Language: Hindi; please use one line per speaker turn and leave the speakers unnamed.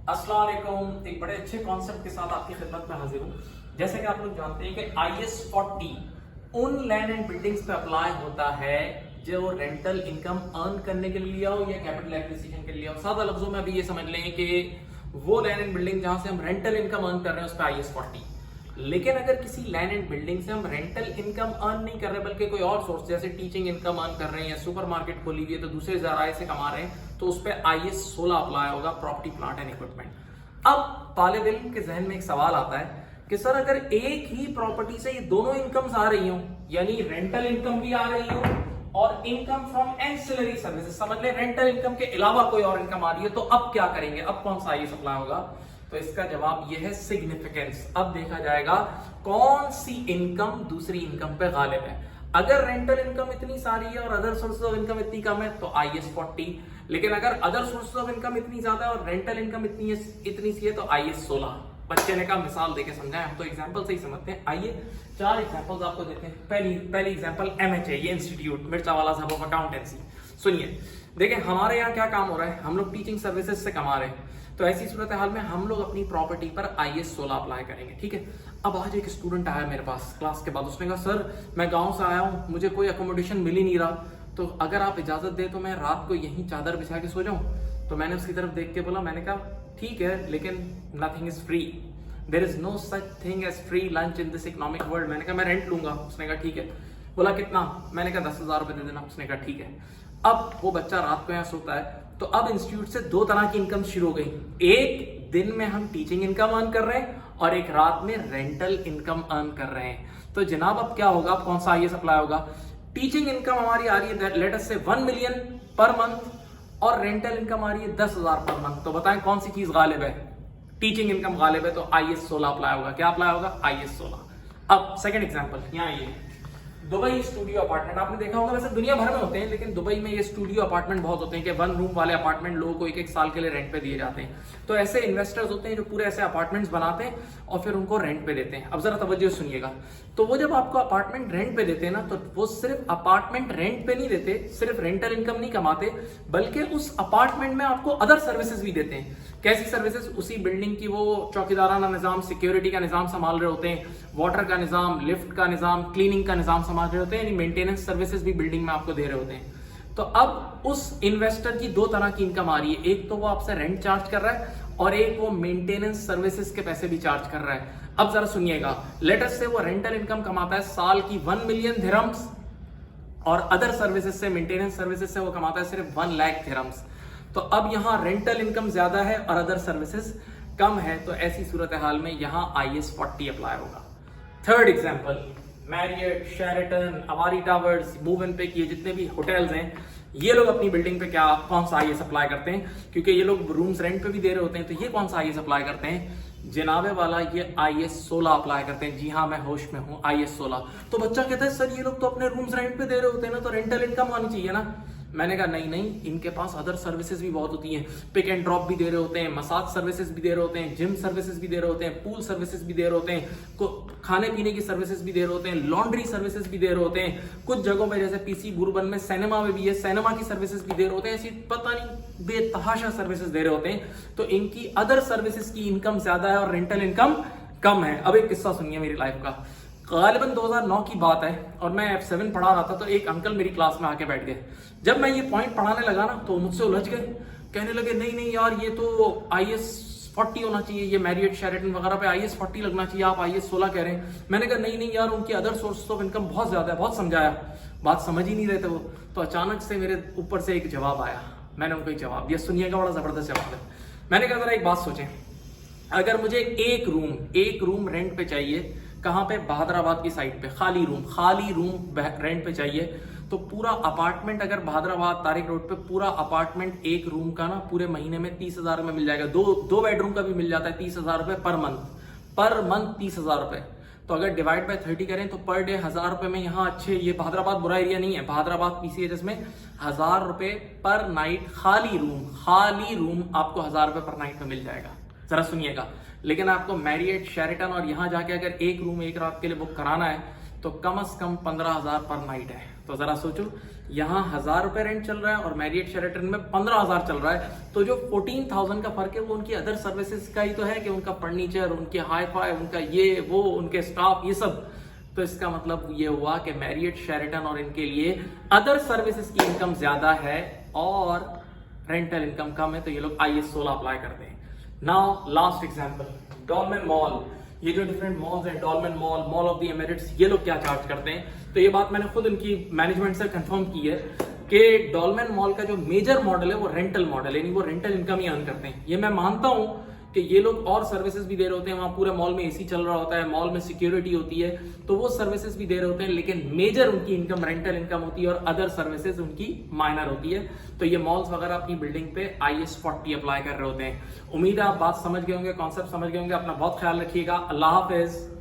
अस्सलाम वालेकुम। एक बड़े अच्छे कॉन्सेप्ट के साथ आपकी खिदमत में हाजिर हूँ। जैसे कि आप लोग जानते हैं कि IS 40 उन लैंड एंड बिल्डिंग्स पे अप्लाई होता है जो रेंटल इनकम अर्न करने के लिए लिया हो या कैपिटल एक्विजिशन के लिए हो। सादा लफ्जों में अभी ये समझ लें कि वो लैंड एंड बिल्डिंग जहां से हम रेंटल इनकम अर्न कर रहे हैं उस पर IS 40। लेकिन अगर किसी लैंड एंड बिल्डिंग से हम रेंटल इनकम अर्न नहीं कर रहे बल्कि कोई और सोर्स जैसे टीचिंग इनकम अर्न कर रहे हैं या सुपरमार्केट खोली हुई है तो दूसरे जराए से कमा रहे हैं तो उस पर IS 16 अप्लाई होगा, प्रॉपर्टी प्लांट एंड इक्विपमेंट। अब तालिब इल्म के जहन में एक सवाल आता है कि सर अगर एक ही प्रॉपर्टी से ये दोनों इनकम्स आ रही हो, यानी रेंटल इनकम भी आ रही हो और इनकम फ्रॉम एंसिलरी सर्विसेज, समझ ले रेंटल इनकम के अलावा कोई और इनकम आ रही है, तो अब क्या करेंगे? अब कौन सा IS अप्लाई होगा? तो इसका जवाब यह है सिग्निफिकेंस। अब देखा जाएगा कौन सी इनकम दूसरी इनकम पे गालिब है। अगर रेंटल इनकम इतनी सारी है और अदर सोर्सेज ऑफ इनकम इतनी कम है तो IS 40। लेकिन अगर अदर सोर्सेज ऑफ इनकम इतनी ज्यादा है और रेंटल इनकम इतनी सी है तो IS 16। बच्चे ने कहा मिसाल देके समझाएं, हम तो एग्जांपल से ही समझते हैं। आइए 4 एग्जांपल्स आपको देते हैं। पहली एग्जांपल MHA, ये इंस्टीट्यूट मिर्चा वाला साहब ऑफ अकाउंटेंसी। सुनिए, देखिए हमारे यहाँ क्या काम हो रहा है, हम लोग टीचिंग सर्विसेज से कमा रहे हैं, तो ऐसी सूरत हाल में हम लोग अपनी प्रॉपर्टी पर IS 16 अप्लाई करेंगे। ठीक है, अब आज एक स्टूडेंट आया मेरे पास क्लास के बाद, उसने कहा सर मैं गांव से आया हूँ, मुझे कोई अकोमोडेशन मिल ही नहीं रहा, तो अगर आप इजाजत दे तो मैं रात को यहीं चादर बिछा के सो जाऊं। तो मैंने उसकी तरफ देख के बोला, मैंने कहा ठीक है, लेकिन nothing is free, there is no such thing as free lunch in this economic world. मैंने कहा मैं रेंट लूंगा। उसने कहा ठीक है। बोला कितना? मैंने कहा 10,000 रुपए दे देना। उसने कहा ठीक है। अब वो बच्चा रात को यहाँ सोता है, तो अब इंस्टीट्यूट से 2 तरह की इनकम शुरू हो गई। एक दिन में हम टीचिंग इनकम अर्न कर रहे हैं और एक रात में रेंटल इनकम अर्न कर रहे हैं। तो जनाब अब क्या होगा, अब कौन सा IS अप्लाई होगा? टीचिंग इनकम हमारी आ रही है लेट अस से 1 मिलियन पर मंथ और रेंटल इनकम आ रही है 10,000 पर मंथ। तो बताएं कौन सी चीज गालिब है? टीचिंग इनकम गालिब है, तो IS 16 अप्लाई होगा। क्या अप्लाई होगा? IS 16। अब सेकंड एग्जांपल, यहाँ ये दुबई स्टूडियो अपार्टमेंट। आपने देखा होगा, वैसे दुनिया भर में होते हैं लेकिन दुबई में ये स्टूडियो अपार्टमेंट बहुत होते हैं कि 1 रूम वाले अपार्टमेंट लोगों को 1-1 साल के लिए रेंट पे दिए जाते हैं। तो ऐसे इन्वेस्टर्स होते हैं जो पूरे ऐसे अपार्टमेंट्स बनाते हैं और फिर उनको रेंट पे देते हैं। अब जरा तवज्जो सुनिएगा, तो वो जब आपको अपार्टमेंट रेंट पे देते हैं ना, तो वो सिर्फ अपार्टमेंट रेंट पे नहीं देते, सिर्फ रेंटल इनकम नहीं कमाते, बल्कि उस अपार्टमेंट में आपको अदर सर्विसेज भी देते हैं। कैसी सर्विसेज? उसी बिल्डिंग की वो चौकीदाराना निजाम, सिक्योरिटी का निजाम संभाल रहे होते हैं, वाटर का निजाम, लिफ्ट का निजाम, क्लीनिंग का निजाम संभाल रहे होते हैं, यानी मेंटेनेंस सर्विसेज भी बिल्डिंग में आपको दे रहे होते हैं। तो अब उस इन्वेस्टर की 2 तरह की इनकम आ रही है, एक तो वो आपसे रेंट चार्ज कर रहा है और एक वो मेंटेनेंस सर्विसेज के पैसे भी चार्ज कर रहा है। अब जरा सुनिएगा, लेट अस से वो रेंटल इनकम कमाता है साल की 1 मिलियन दिरहम्स और अदर सर्विसेज से, मेंटेनेंस सर्विसेज से वो कमाता है सिर्फ 1 लाख दिरहम्स। तो अब यहाँ रेंटल इनकम ज्यादा है और अदर सर्विसेज कम है, तो ऐसी सूरत हाल में यहाँ IS 40 अप्लाई होगा। Third example, Marriott, Sheraton, Avari towers, Movenpick, ये जितने भी होटल्स हैं, ये लोग अपनी बिल्डिंग पे कौन सा IS अप्लाई करते हैं? क्योंकि ये लोग रूम्स रेंट पे भी दे रहे होते हैं, तो ये कौन सा IS अप्लाई करते हैं? जनाबे वाला ये IS 16 अप्लाई करते हैं। जी हाँ, मैं होश में हूँ, IS 16। तो बच्चा कहता है सर ये लोग तो अपने रूम्स रेंट पे दे रहे होते हैं ना, तो रेंटल इनकम आनी चाहिए ना। मैंने कहा नहीं, इनके पास अदर सर्विसेज भी बहुत होती हैं, पिक एंड ड्रॉप भी दे रहे होते हैं, मसाज सर्विसेज भी दे रहे होते हैं, जिम सर्विसेज भी दे रहे होते हैं, पूल सर्विसेज भी दे रहे होते हैं, खाने पीने की सर्विसेज भी दे रहे होते हैं, लॉन्ड्री सर्विसेज भी दे रहे होते हैं, कुछ जगहों पे जैसे PC बुरबन में सिनेमा में भी है, सिनेमा की सर्विसेज भी दे रहे होते हैं, ऐसी पता नहीं बेतहाशा सर्विसेज दे रहे होते हैं। तो इनकी अदर सर्विसेज की इनकम ज्यादा है और रेंटल इनकम कम है। अब एक किस्सा सुनिए मेरी लाइफ का। गालिबन 2009 की बात है और मैं F7 पढ़ा रहा था, तो एक अंकल मेरी क्लास में आके बैठ गए। जब मैं ये पॉइंट पढ़ाने लगा ना, तो मुझसे उलझ गए, कहने लगे नहीं यार, ये तो IS 40 होना चाहिए, ये मैरियट, शेरेटन वगैरह पे IS 40 लगना चाहिए, आप IS 16 कह रहे हैं। मैंने कहा नहीं यार, उनकी अदर सोर्स ऑफ इनकम बहुत ज्यादा है। बहुत समझाया, बात समझ ही नहीं रहे थे वो। तो अचानक से मेरे ऊपर से एक जवाब आया, मैंने उनको एक जवाब दिया। सुनिएगा, बड़ा जबरदस्त जवाब है। मैंने कहा जरा एक बात सोचें, अगर मुझे एक रूम रेंट पे चाहिए, कहां पे? बहादुराबाद की साइड पे, खाली रूम रेंट पे चाहिए, तो पूरा अपार्टमेंट अगर बहादुराबाद तारिक रोड पे पूरा अपार्टमेंट एक रूम का ना पूरे महीने में 30,000 में मिल जाएगा। दो बेडरूम का भी मिल जाता है 30,000 रुपए पर मंथ 30,000 रुपए। तो अगर डिवाइड बाय 30 करें तो पर डे 1,000 रुपए में यहाँ अच्छे, ये बहादुराबाद बुरा एरिया नहीं है, बहादुराबाद PCHS में 1,000 रुपए पर नाइट खाली रूम आपको 1,000 रुपए पर नाइट में मिल जाएगा। जरा सुनिएगा, लेकिन आपको मैरियट, शेरेटन और यहाँ जाके अगर एक रूम एक रात के लिए बुक कराना है तो कम से कम 15,000 पर नाइट है। तो जरा सोचो, यहाँ 1,000 रुपए रेंट चल रहा है और मैरियट शेरेटन में 15,000 चल रहा है, तो जो 14,000 का फर्क है वो उनकी अदर सर्विसेज का ही तो है, कि उनका फर्नीचर, उनके हाई फाई, उनका ये वो, उनके स्टाफ, ये सब। तो इसका मतलब ये हुआ कि मैरियट शेरेटन और इनके लिए अदर सर्विसेज की इनकम ज्यादा है और रेंटल इनकम कम है, तो ये लोग IS 16 अप्लाई करते हैं। Now last example, Dolmen mall. ये जो डिफरेंट मॉल्स हैं, Dolmen mall, mall of the Emirates, ये लोग क्या चार्ज करते हैं? तो ये बात मैंने खुद इनकी मैनेजमेंट से कंफर्म की है कि डॉलमेन मॉल का जो मेजर मॉडल है वो रेंटल मॉडल है, यानी वो रेंटल इनकम ही अर्न करते हैं। ये मैं मानता हूं कि ये लोग और सर्विसेज भी दे रहे होते हैं, वहां पूरे मॉल में AC चल रहा होता है, मॉल में सिक्योरिटी होती है, तो वो सर्विसेज भी दे रहे होते हैं, लेकिन मेजर उनकी इनकम रेंटल इनकम होती है और अदर सर्विसेज उनकी माइनर होती है। तो ये मॉल्स वगैरह अपनी बिल्डिंग पे IS 40 अप्लाई कर रहे होते हैं। उम्मीद है आप बात समझ गए होंगे, कॉन्सेप्ट समझ गए होंगे। अपना बहुत ख्याल रखिएगा। अल्लाह हाफिज।